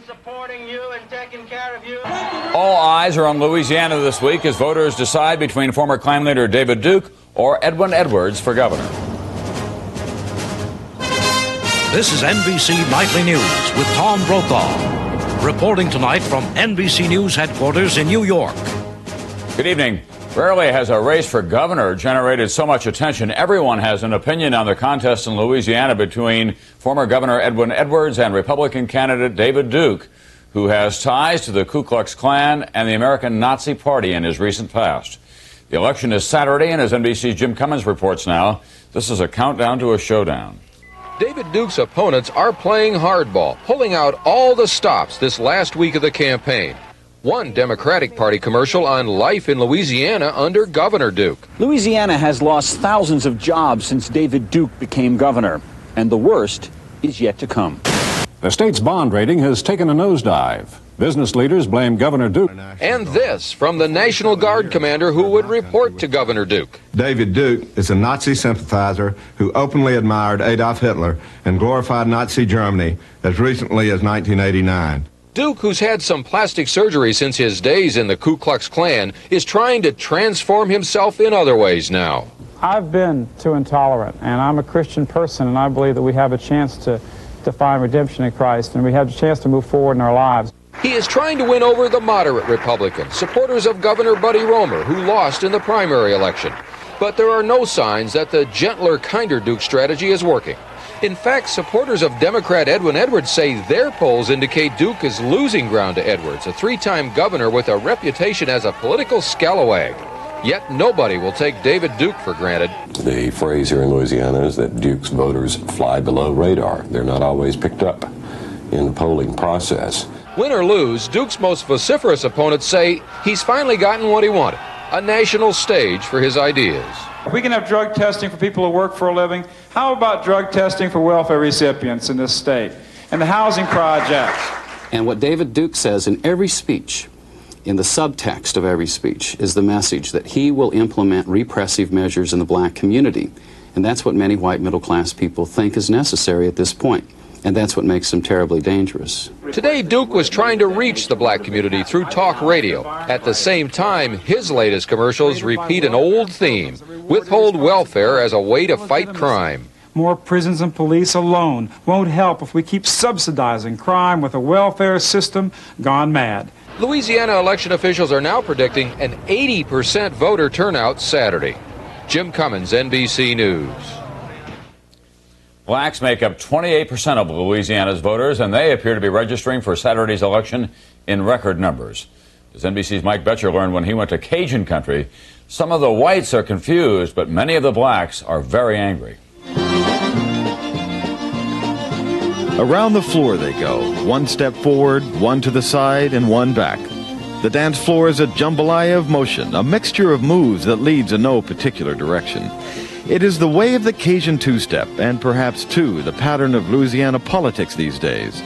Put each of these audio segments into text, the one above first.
supporting you and taking care of you. All eyes are on Louisiana this week as voters decide between former Klan leader David Duke or Edwin Edwards for governor. This is NBC Nightly News with Tom Brokaw, reporting tonight from NBC News headquarters in New York. Good evening. Rarely has a race for governor generated so much attention. Everyone has an opinion on the contest in Louisiana between former Governor Edwin Edwards and Republican candidate David Duke, who has ties to the Ku Klux Klan and the American Nazi Party in his recent past. The election is Saturday, and as NBC's Jim Cummins reports now, this is a countdown to a showdown. David Duke's opponents are playing hardball, pulling out all the stops this last week of the campaign. One Democratic Party commercial on life in Louisiana under Governor Duke. Louisiana has lost thousands of jobs since David Duke became governor, and the worst is yet to come. The state's bond rating has taken a nosedive. Business leaders blame Governor Duke. And this from the National Guard commander who would report to Governor Duke. David Duke is a Nazi sympathizer who openly admired Adolf Hitler and glorified Nazi Germany as recently as 1989. Duke, who's had some plastic surgery since his days in the Ku Klux Klan, is trying to transform himself in other ways now. I've been too intolerant, and I'm a Christian person, and I believe that we have a chance to find redemption in Christ, and we have a chance to move forward in our lives. He is trying to win over the moderate Republicans, supporters of Governor Buddy Roemer, who lost in the primary election. But there are no signs that the gentler, kinder Duke strategy is working. In fact, supporters of Democrat Edwin Edwards say their polls indicate Duke is losing ground to Edwards, a three-time governor with a reputation as a political scalawag. Yet nobody will take David Duke for granted. The phrase here in Louisiana is that Duke's voters fly below radar. They're not always picked up in the polling process. Win or lose, Duke's most vociferous opponents say he's finally gotten what he wanted, a national stage for his ideas. If we can have drug testing for people who work for a living, how about drug testing for welfare recipients in this state and the housing projects? And what David Duke says in every speech, in the subtext of every speech, is the message that he will implement repressive measures in the black community. And that's what many white middle-class people think is necessary at this point. And that's what makes them terribly dangerous. Today, Duke was trying to reach the black community through talk radio. At the same time, his latest commercials repeat an old theme: withhold welfare as a way to fight crime. More prisons and police alone won't help if we keep subsidizing crime with a welfare system gone mad. Louisiana election officials are now predicting an 80% voter turnout Saturday. Jim Cummins, NBC News. Blacks make up 28% of Louisiana's voters, and they appear to be registering for Saturday's election in record numbers. As NBC's Mike Betcher learned when he went to Cajun country, some of the whites are confused, but many of the blacks are very angry. Around the floor they go, one step forward, one to the side, and one back. The dance floor is a jambalaya of motion, a mixture of moves that leads in no particular direction. It is the way of the Cajun two-step, and perhaps, too, the pattern of Louisiana politics these days.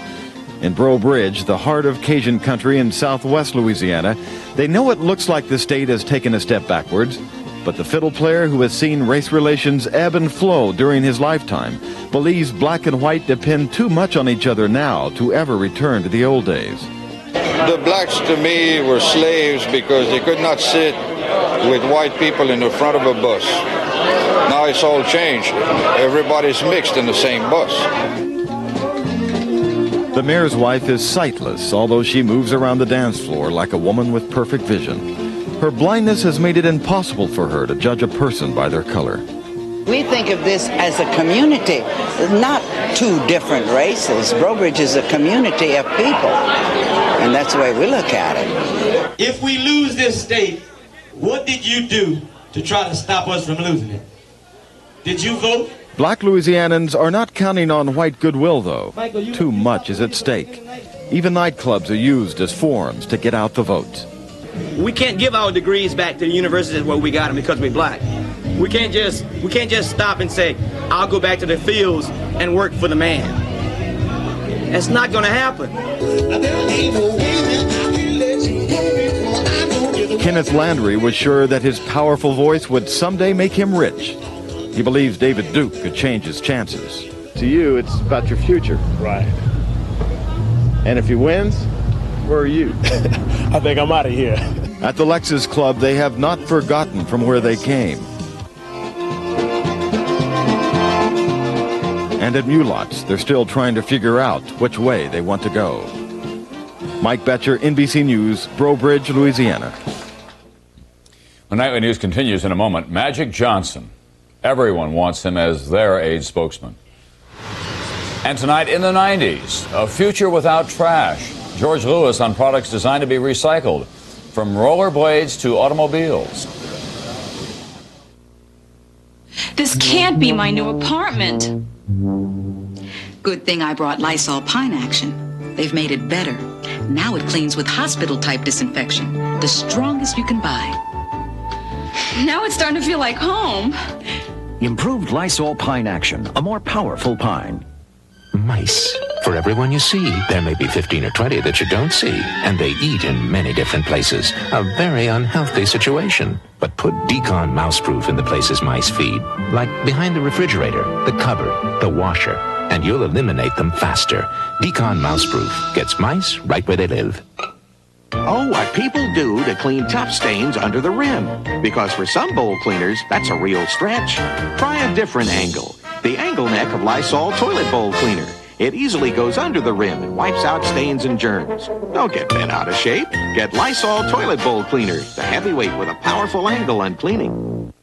In Breaux Bridge, the heart of Cajun country in southwest Louisiana, they know it looks like the state has taken a step backwards, but the fiddle player who has seen race relations ebb and flow during his lifetime believes black and white depend too much on each other now to ever return to the old days. The blacks, to me, were slaves because they could not sit with white people in the front of a bus. Now it's all changed. Everybody's mixed in the same bus. The mayor's wife is sightless, although she moves around the dance floor like a woman with perfect vision. Her blindness has made it impossible for her to judge a person by their color. We think of this as a community, not two different races. Breaux Bridge is a community of people, and that's the way we look at it. If we lose this state, what did you do to try to stop us from losing it? Did you vote? Black Louisianans are not counting on white goodwill, though. Too much is at stake. Even nightclubs are used as forums to get out the vote. We can't give our degrees back to the universities where we got them because we're black. We can't just stop and say, I'll go back to the fields and work for the man. That's not going to happen. Kenneth Landry was sure that his powerful voice would someday make him rich. He believes David Duke could change his chances. To you, it's about your future. Right. And if he wins, where are you? I think I'm out of here. At the Lexus Club, they have not forgotten from where they came. And at Mulots, they're still trying to figure out which way they want to go. Mike Betcher, NBC News, Breaux Bridge, Louisiana. The Nightly News continues in a moment. Magic Johnson. Everyone wants him as their AIDS spokesman. And tonight in the 90s, a future without trash. George Lewis on products designed to be recycled, from rollerblades to automobiles. This can't be my new apartment. Good thing I brought Lysol Pine Action. They've made it better. Now it cleans with hospital-type disinfection, the strongest you can buy. Now it's starting to feel like home. Improved Lysol Pine Action, a more powerful pine. Mice. For everyone you see, there may be 15 or 20 that you don't see, and they eat in many different places. A very unhealthy situation. But put Decon Mouseproof in the places mice feed, like behind the refrigerator, the cupboard, the washer, and you'll eliminate them faster. Decon Mouseproof gets mice right where they live. Oh, what people do to clean tough stains under the rim. Because for some bowl cleaners, that's a real stretch. Try a different angle. The angle neck of Lysol Toilet Bowl Cleaner. It easily goes under the rim and wipes out stains and germs. Don't get bent out of shape. Get Lysol Toilet Bowl Cleaner, the heavyweight with a powerful angle on cleaning.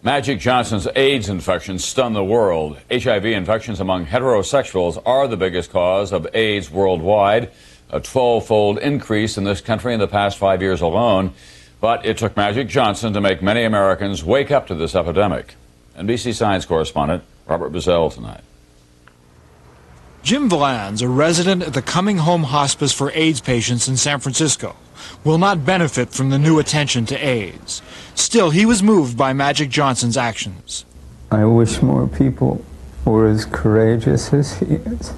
Magic Johnson's AIDS infection stunned the world. HIV infections among heterosexuals are the biggest cause of AIDS worldwide, a 12-fold increase in this country in the past 5 years alone. But it took Magic Johnson to make many Americans wake up to this epidemic. NBC Science correspondent Robert Bazell tonight. Jim Valans, a resident at the Coming Home Hospice for AIDS patients in San Francisco, will not benefit from the new attention to AIDS. Still, he was moved by Magic Johnson's actions. I wish more people were as courageous as he is.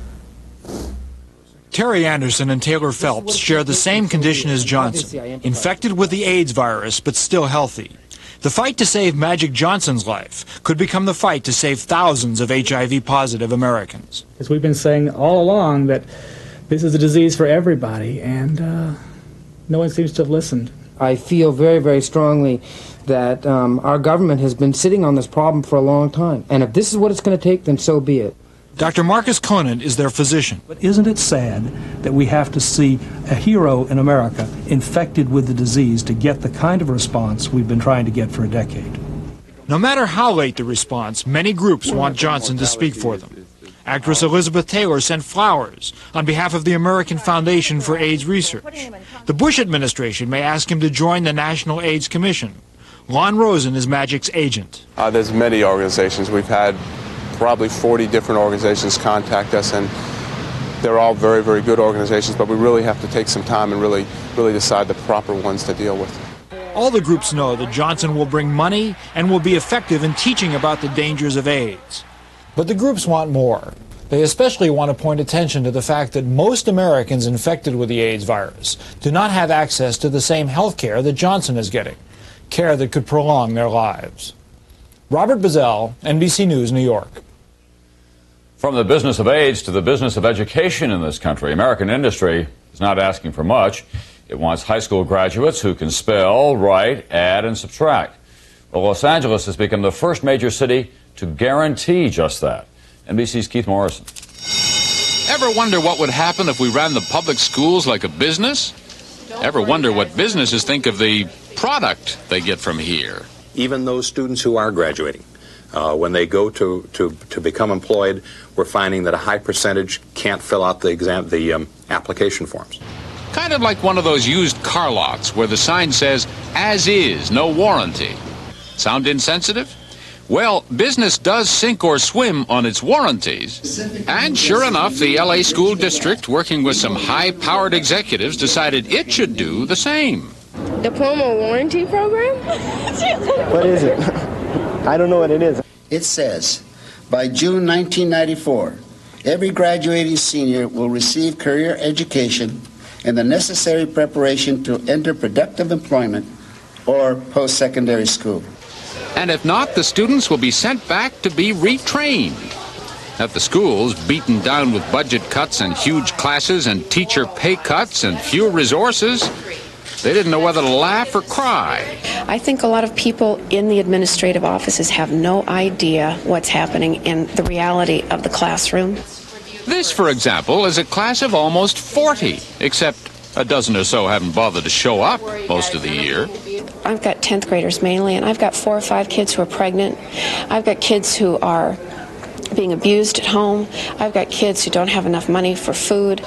Terry Anderson and Taylor Phelps share the same condition as Johnson, infected with the AIDS virus but still healthy. The fight to save Magic Johnson's life could become the fight to save thousands of HIV-positive Americans. As we've been saying all along, that this is a disease for everybody, and no one seems to have listened. I feel very, very strongly that our government has been sitting on this problem for a long time, and if this is what it's going to take, then so be it. Dr. Marcus Conant is their physician. But isn't it sad that we have to see a hero in America infected with the disease to get the kind of response we've been trying to get for a decade? No matter how late the response, many groups want Johnson to speak for them. Actress Elizabeth Taylor sent flowers on behalf of the American Foundation for AIDS Research. The Bush administration may ask him to join the National AIDS Commission. Lon Rosen is Magic's agent. There's many organizations. We've had probably 40 different organizations contact us, and they're all very, very good organizations, but we really have to take some time and really decide the proper ones to deal with. All the groups know that Johnson will bring money and will be effective in teaching about the dangers of AIDS. But the groups want more. They especially want to point attention to the fact that most Americans infected with the AIDS virus do not have access to the same health care that Johnson is getting, care that could prolong their lives. Robert Bazell, NBC News, New York. From the business of AIDS to the business of education in this country, American industry is not asking for much. It wants high school graduates who can spell, write, add, and subtract. Well, Los Angeles has become the first major city to guarantee just that. NBC's Keith Morrison. Ever wonder what would happen if we ran the public schools like a business? Ever wonder what businesses think of the product they get from here? Even those students who are graduating, when they go to become employed, we're finding that a high percentage can't fill out the application forms. Kind of like one of those used car lots where the sign says, "As is, no warranty." Sound insensitive? Well, business does sink or swim on its warranties. And sure enough, the LA School District, working with some high-powered executives, decided it should do the same. Diploma warranty program? What is it? I don't know what it is. It says, by June 1994, every graduating senior will receive career education and the necessary preparation to enter productive employment or post-secondary school. And if not, the students will be sent back to be retrained. At the schools, beaten down with budget cuts and huge classes and teacher pay cuts and fewer resources, they didn't know whether to laugh or cry. I think a lot of people in the administrative offices have no idea what's happening in the reality of the classroom. This, for example, is a class of almost 40, except a dozen or so haven't bothered to show up most of the year. I've got 10th graders mainly, and I've got 4 or 5 kids who are pregnant. I've got kids who are being abused at home. I've got kids who don't have enough money for food.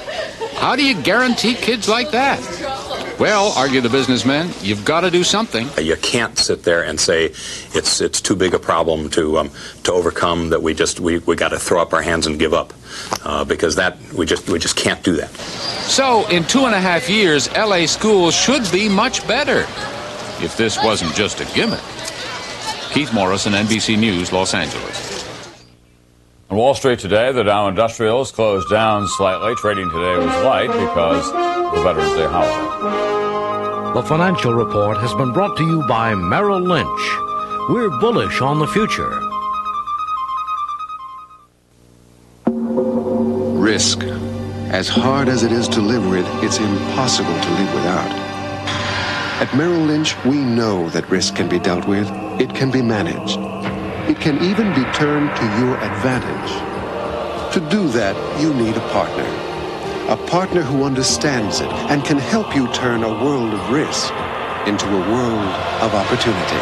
How do you guarantee kids like that? Well, argue the businessmen, you've got to do something. You can't sit there and say it's too big a problem to overcome, that we got to throw up our hands and give up, because that we just can't do that. So in 2.5 years, LA schools should be much better, if this wasn't just a gimmick. Keith Morrison, NBC News, Los Angeles. On Wall Street today, the Dow Industrials closed down slightly. Trading today was light because of the Veterans Day holiday. The Financial Report has been brought to you by Merrill Lynch. We're bullish on the future. Risk. As hard as it is to live with, it's impossible to live without. At Merrill Lynch, we know that risk can be dealt with. It can be managed. It can even be turned to your advantage. To do that, you need a partner. A partner who understands it and can help you turn a world of risk into a world of opportunity.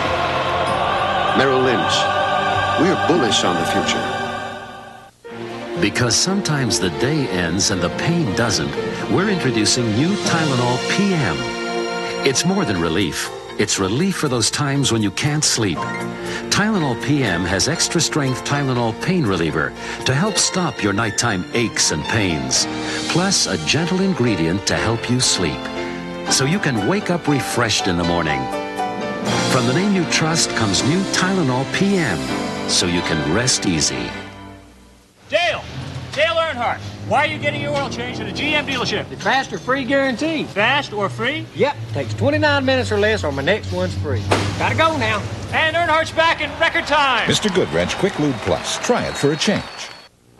Merrill Lynch. We're bullish on the future. Because sometimes the day ends and the pain doesn't, we're introducing new Tylenol PM. It's more than relief. It's relief for those times when you can't sleep. Tylenol PM has extra-strength Tylenol pain reliever to help stop your nighttime aches and pains, plus a gentle ingredient to help you sleep, so you can wake up refreshed in the morning. From the name you trust comes new Tylenol PM, so you can rest easy. Dale Earnhardt, why are you getting your oil changed at a GM dealership? The fast or free guarantee. Fast or free? Yep, takes 29 minutes or less, or my next one's free. Gotta go now. And Earnhardt's back in record time. Mr. Goodwrench Quick Lube Plus. Try it for a change.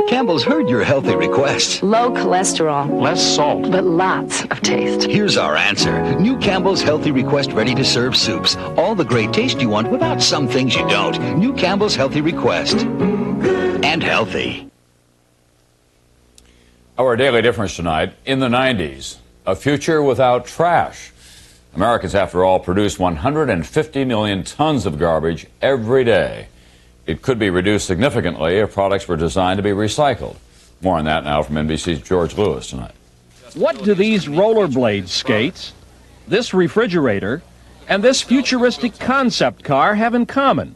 Campbell's heard your healthy request. Low cholesterol. Less salt. But lots of taste. Here's our answer. New Campbell's Healthy Request ready-to-serve soups. All the great taste you want without some things you don't. New Campbell's Healthy Request. And healthy. Our daily difference tonight, in the 90s, a future without trash. Americans, after all, produce 150 million tons of garbage every day. It could be reduced significantly if products were designed to be recycled. More on that now from NBC's George Lewis tonight. What do these rollerblade skates, this refrigerator, and this futuristic concept car have in common?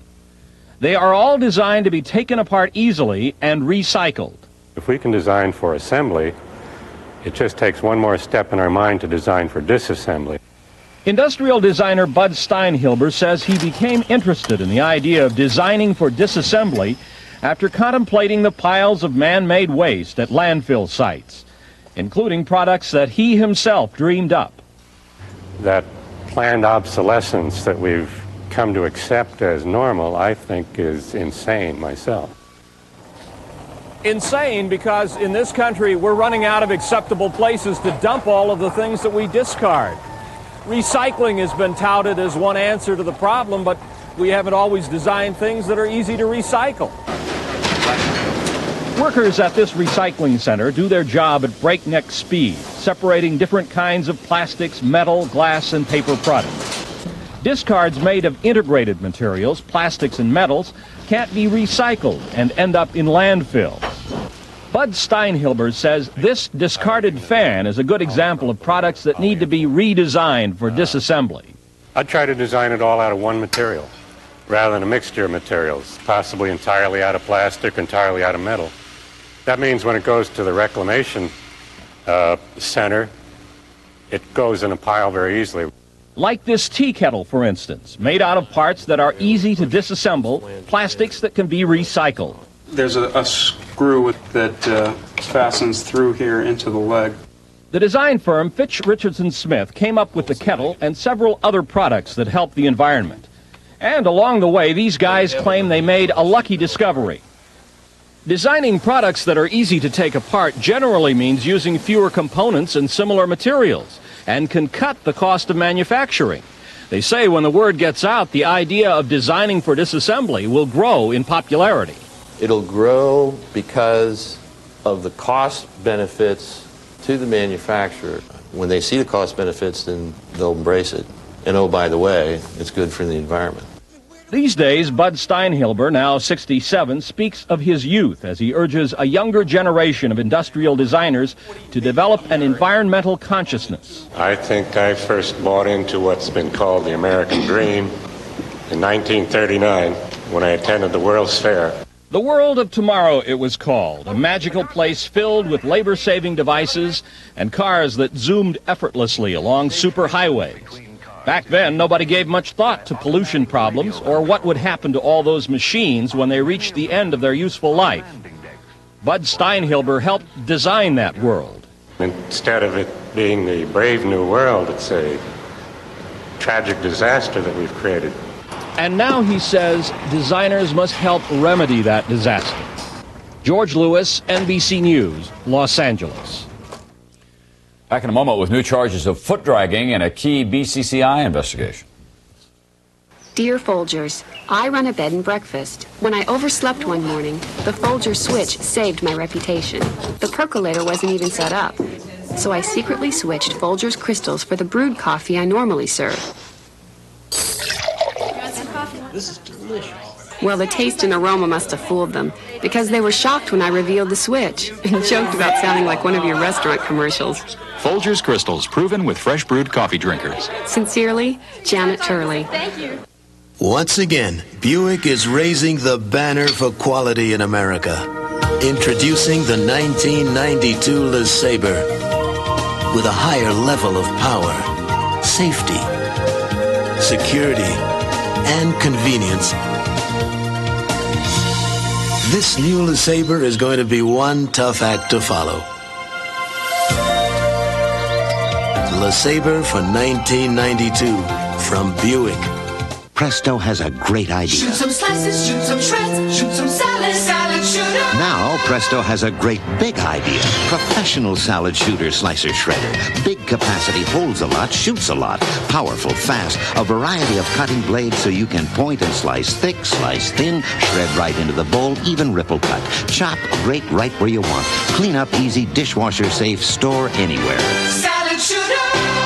They are all designed to be taken apart easily and recycled. If we can design for assembly, it just takes one more step in our mind to design for disassembly. Industrial designer Bud Steinhilber says he became interested in the idea of designing for disassembly after contemplating the piles of man-made waste at landfill sites, including products that he himself dreamed up. That planned obsolescence that we've come to accept as normal, I think, is insane myself. Insane because in this country we're running out of acceptable places to dump all of the things that we discard. Recycling has been touted as one answer to the problem, but we haven't always designed things that are easy to recycle. Workers at this recycling center do their job at breakneck speed, separating different kinds of plastics, metal, glass, and paper products. Discards made of integrated materials, plastics and metals, can't be recycled and end up in landfill. Bud Steinhilber says this discarded fan is a good example of products that need to be redesigned for disassembly. I'd try to design it all out of one material, rather than a mixture of materials, possibly entirely out of plastic, entirely out of metal. That means when it goes to the reclamation center, it goes in a pile very easily. Like this tea kettle, for instance, made out of parts that are easy to disassemble, plastics that can be recycled. There's a screw that fastens through here into the leg. The design firm Fitch Richardson Smith came up with the kettle and several other products that help the environment. And along the way, these guys claim they made a lucky discovery. Designing products that are easy to take apart generally means using fewer components and similar materials, and can cut the cost of manufacturing. They say when the word gets out, the idea of designing for disassembly will grow in popularity. It'll grow because of the cost benefits to the manufacturer. When they see the cost benefits, then they'll embrace it. And oh, by the way, it's good for the environment. These days, Bud Steinhilber, now 67, speaks of his youth as he urges a younger generation of industrial designers to develop an environmental consciousness. I think I first bought into what's been called the American Dream in 1939 when I attended the World's Fair. The World of Tomorrow, it was called, a magical place filled with labor-saving devices and cars that zoomed effortlessly along superhighways. Back then, nobody gave much thought to pollution problems or what would happen to all those machines when they reached the end of their useful life. Bud Steinhilber helped design that world. Instead of it being the brave new world, it's a tragic disaster that we've created. And now he says designers must help remedy that disaster. George Lewis, NBC News, Los Angeles. Back in a moment with new charges of foot dragging in a key BCCI investigation. Dear Folgers, I run a bed and breakfast. When I overslept one morning, the Folgers switch saved my reputation. The percolator wasn't even set up, so I secretly switched Folgers crystals for the brewed coffee I normally serve. This is delicious. Well, the taste and aroma must have fooled them, because they were shocked when I revealed the switch and joked about sounding like one of your restaurant commercials. Folgers Crystals, proven with fresh brewed coffee drinkers. Sincerely, Janet Turley. Thank you. Once again, Buick is raising the banner for quality in America. Introducing the 1992 LeSabre with a higher level of power, safety, security, and convenience. This new LeSabre is going to be one tough act to follow. LeSabre for 1992 from Buick. Presto has a great idea. Shoot some slices, shoot some shreds, shoot some salad, salad shooter. Now Presto has a great big idea. Professional salad shooter slicer shredder. Big capacity, holds a lot, shoots a lot. Powerful, fast, a variety of cutting blades so you can point and slice thick, slice thin, shred right into the bowl, even ripple cut. Chop, grate right where you want. Clean up easy, dishwasher safe, store anywhere. Salad shooter.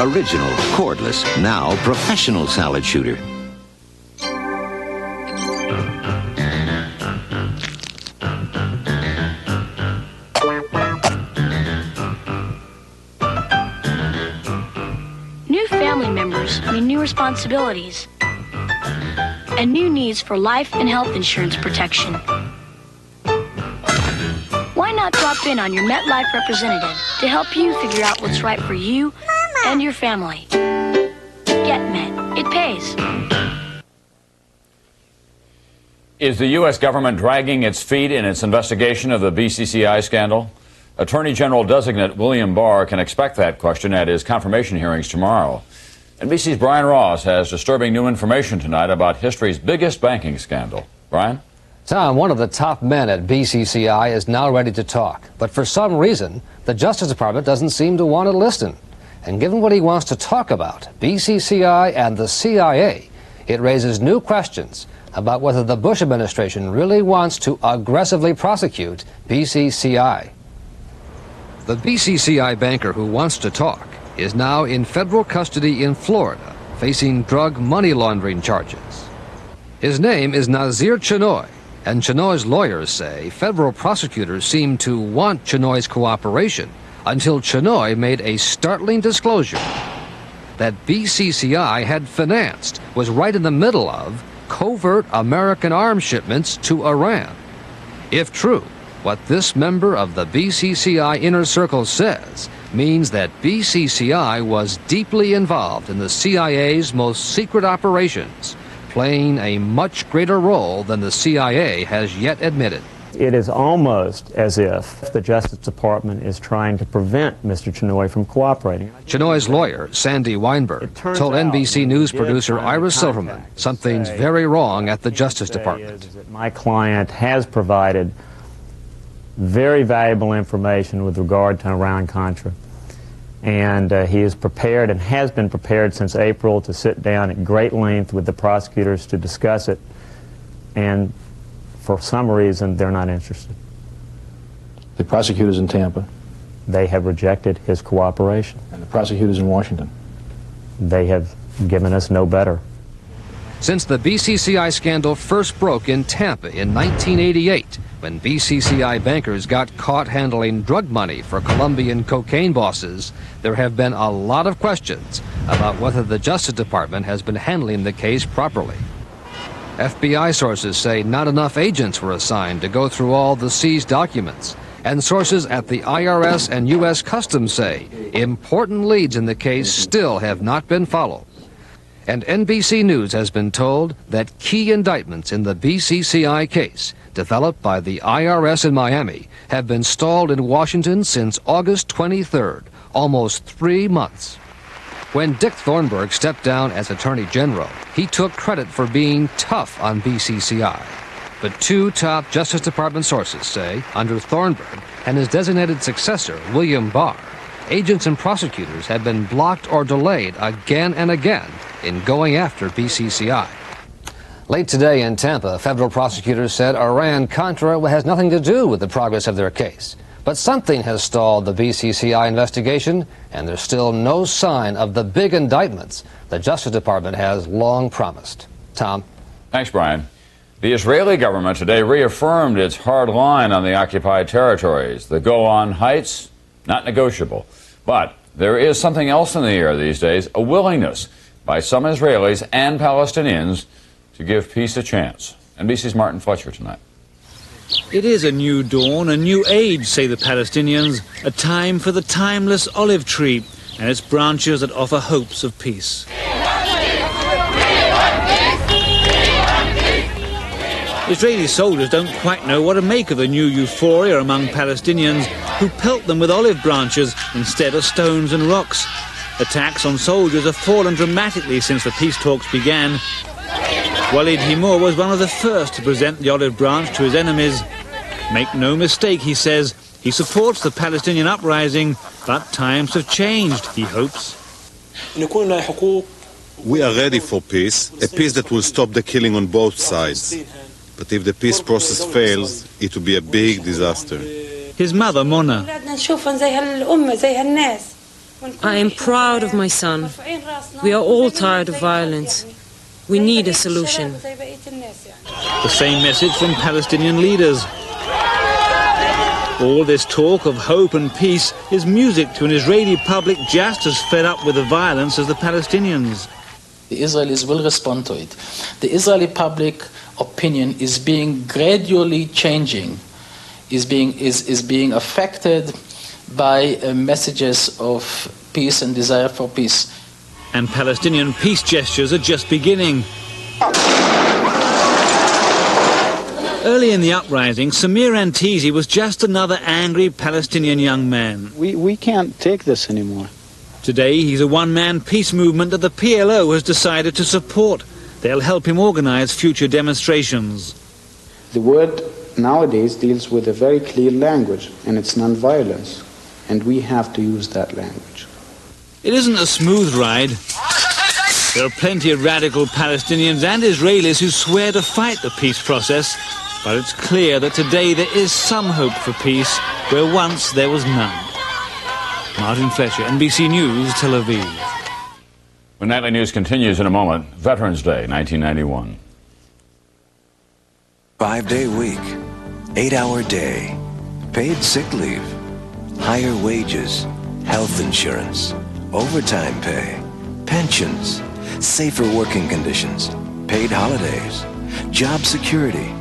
Original, cordless, now professional salad shooter. Mean new responsibilities and new needs for life and health insurance protection. Why not drop in on your MetLife representative to help you figure out what's right for you and your family? Get Met. It pays. Is the U.S. government dragging its feet in its investigation of the BCCI scandal? Attorney General designate William Barr can expect that question at his confirmation hearings tomorrow. NBC's Brian Ross has disturbing new information tonight about history's biggest banking scandal. Brian? Tom, one of the top men at BCCI is now ready to talk. But for some reason, the Justice Department doesn't seem to want to listen. And given what he wants to talk about, BCCI and the CIA, it raises new questions about whether the Bush administration really wants to aggressively prosecute BCCI. The BCCI banker who wants to talk is now in federal custody in Florida, facing drug money laundering charges. His name is Nazir Chenoy, and Chenoy's lawyers say federal prosecutors seem to want Chenoy's cooperation until Chenoy made a startling disclosure that BCCI had financed, was right in the middle of, covert American arms shipments to Iran. If true, what this member of the BCCI inner circle says means that BCCI was deeply involved in the CIA's most secret operations, playing a much greater role than the CIA has yet admitted. It is almost as if the Justice Department is trying to prevent Mr. Chenoy from cooperating. Chenoy's lawyer, Sandy Weinberg, told NBC News producer Ira Silverman something's very wrong at the Justice Department. My client has provided very valuable information with regard to Iran-Contra. And he is prepared and has been prepared since April to sit down at great length with the prosecutors to discuss it. And for some reason, they're not interested. The prosecutors in Tampa? They have rejected his cooperation. And the prosecutors in Washington? They have given us no better. Since the BCCI scandal first broke in Tampa in 1988, when BCCI bankers got caught handling drug money for Colombian cocaine bosses, there have been a lot of questions about whether the Justice Department has been handling the case properly. FBI sources say not enough agents were assigned to go through all the seized documents, and sources at the IRS and U.S. Customs say important leads in the case still have not been followed. And NBC News has been told that key indictments in the BCCI case, developed by the IRS in Miami, have been stalled in Washington since August 23rd, almost 3 months. When Dick Thornburgh stepped down as Attorney General, he took credit for being tough on BCCI. But two top Justice Department sources say, under Thornburgh and his designated successor, William Barr, agents and prosecutors have been blocked or delayed again and again in going after BCCI. Late today in Tampa, federal prosecutors said Iran-Contra has nothing to do with the progress of their case. But something has stalled the BCCI investigation, and there's still no sign of the big indictments the Justice Department has long promised. Tom? Thanks, Brian. The Israeli government today reaffirmed its hard line on the occupied territories. The Golan Heights, not negotiable. But there is something else in the air these days, a willingness by some Israelis and Palestinians to give peace a chance. NBC's Martin Fletcher tonight. It is a new dawn, a new age, say the Palestinians, a time for the timeless olive tree and its branches that offer hopes of peace. Israeli soldiers don't quite know what to make of the new euphoria among Palestinians who pelt them with olive branches instead of stones and rocks. Attacks on soldiers have fallen dramatically since the peace talks began. Walid Himor was one of the first to present the olive branch to his enemies. Make no mistake, he says, he supports the Palestinian uprising, but times have changed, he hopes. We are ready for peace, a peace that will stop the killing on both sides. But if the peace process fails, it will be a big disaster. His mother, Mona. I am proud of my son. We are all tired of violence. We need a solution. The same message from Palestinian leaders. All this talk of hope and peace is music to an Israeli public just as fed up with the violence as the Palestinians. The Israelis will respond to it. The Israeli public opinion is being gradually changing, is being affected by messages of peace and desire for peace. And Palestinian peace gestures are just beginning. Early in the uprising, Samir Antizi was just another angry Palestinian young man. We can't take this anymore. Today, he's a one-man peace movement that the PLO has decided to support. They'll help him organize future demonstrations. The word nowadays deals with a very clear language, and it's non-violence. And we have to use that language. It isn't a smooth ride. There are plenty of radical Palestinians and Israelis who swear to fight the peace process, but it's clear that today there is some hope for peace where once there was none. Martin Fletcher, NBC News, Tel Aviv. When Nightly News continues in a moment, Veterans Day, 1991. 5-day week, 8-hour day, paid sick leave, higher wages, health insurance, overtime pay, pensions, safer working conditions, paid holidays, job security,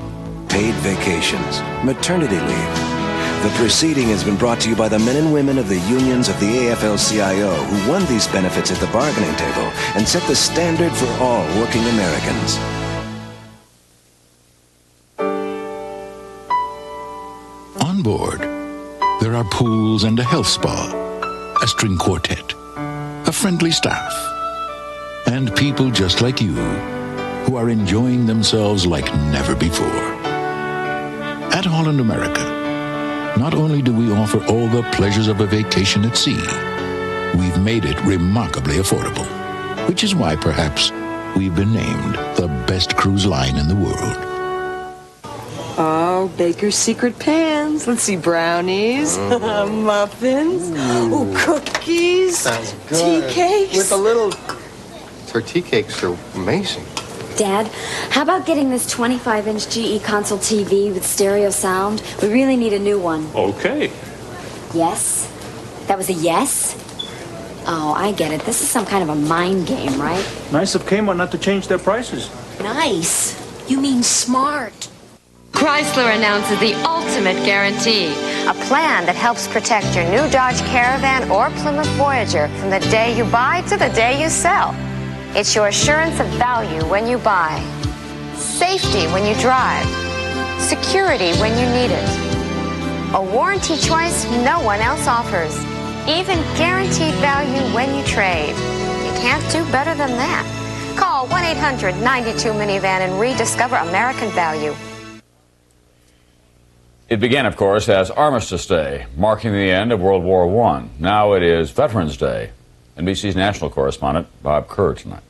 paid vacations, maternity leave. The proceeding has been brought to you by the men and women of the unions of the AFL-CIO who won these benefits at the bargaining table and set the standard for all working Americans. On board, there are pools and a health spa, a string quartet, a friendly staff, and people just like you who are enjoying themselves like never before. At Holland America, not only do we offer all the pleasures of a vacation at sea, we've made it remarkably affordable, which is why perhaps we've been named the best cruise line in the world. Oh, Baker's Secret Pans. Let's see, brownies, muffins, ooh, cookies, sounds good. Tea cakes. With a little... Her tea cakes are amazing. Dad, how about getting this 25-inch GE console TV with stereo sound? We really need a new one. Okay. Yes? That was a yes? Oh, I get it. This is some kind of a mind game, right? Nice of Kmart not to change their prices. Nice. You mean smart. Chrysler announces the Ultimate Guarantee, a plan that helps protect your new Dodge Caravan or Plymouth Voyager from the day you buy to the day you sell. It's your assurance of value when you buy, safety when you drive, security when you need it. A warranty choice no one else offers, even guaranteed value when you trade. You can't do better than that. Call 1-800-92-MINIVAN and rediscover American value. It began, of course, as Armistice Day, marking the end of World War I. Now it is Veterans Day. NBC's national correspondent, Bob Kerr, tonight.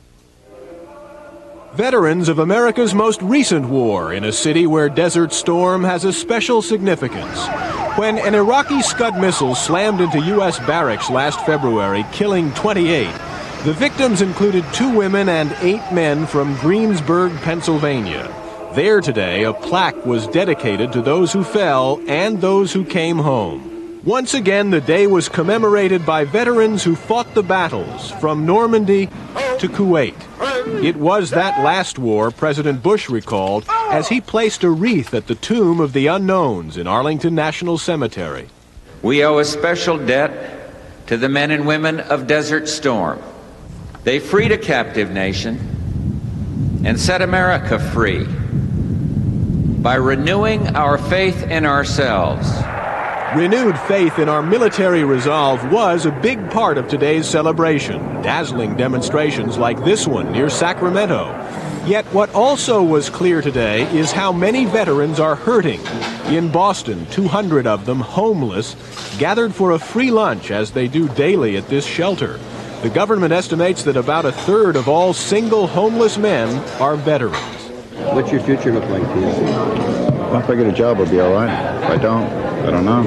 Veterans of America's most recent war in a city where Desert Storm has a special significance. When an Iraqi Scud missile slammed into U.S. barracks last February, killing 28, the victims included 2 women and 8 men from Greensburg, Pennsylvania. There today, a plaque was dedicated to those who fell and those who came home. Once again, the day was commemorated by veterans who fought the battles from Normandy to Kuwait. It was that last war President Bush recalled as he placed a wreath at the Tomb of the Unknowns in Arlington National Cemetery. We owe a special debt to the men and women of Desert Storm. They freed a captive nation and set America free by renewing our faith in ourselves. Renewed faith in our military resolve was a big part of today's celebration. Dazzling demonstrations like this one near Sacramento. Yet what also was clear today is how many veterans are hurting. In Boston, 200 of them, homeless, gathered for a free lunch as they do daily at this shelter. The government estimates that about a third of all single homeless men are veterans. What's your future look like to you? Well, if I get a job, I'll be all right. If I don't know.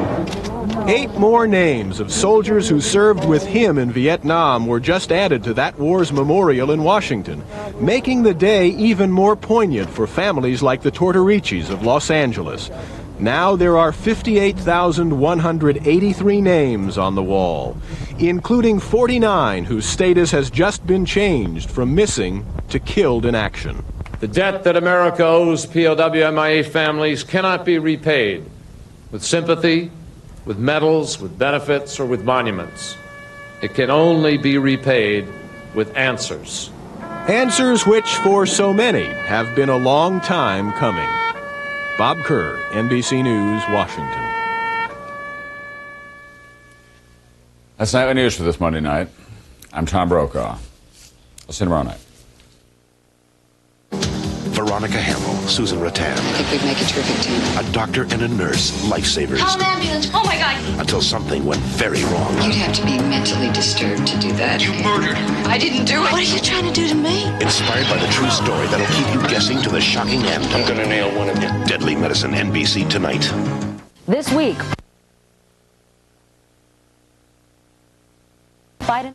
8 more names of soldiers who served with him in Vietnam were just added to that war's memorial in Washington, making the day even more poignant for families like the Tortoricis of Los Angeles. Now there are 58,183 names on the wall, including 49 whose status has just been changed from missing to killed in action. The debt that America owes POW/MIA families cannot be repaid with sympathy, with medals, with benefits, or with monuments. It can only be repaid with answers. Answers which, for so many, have been a long time coming. Bob Kerr, NBC News, Washington. That's Nightly News for this Monday night. I'm Tom Brokaw. I'll see you tomorrow night. Veronica Hamill, Susan Rattan. I think we'd make a terrific team. A doctor and a nurse, lifesavers. Call an ambulance. Oh, my God. Until something went very wrong. You'd have to be mentally disturbed to do that. You murdered her. I didn't do it. What are you trying to do to me? Inspired by the true story that'll keep you guessing to the shocking end. I'm going to nail one of you. Deadly Medicine, NBC tonight. This week, Biden...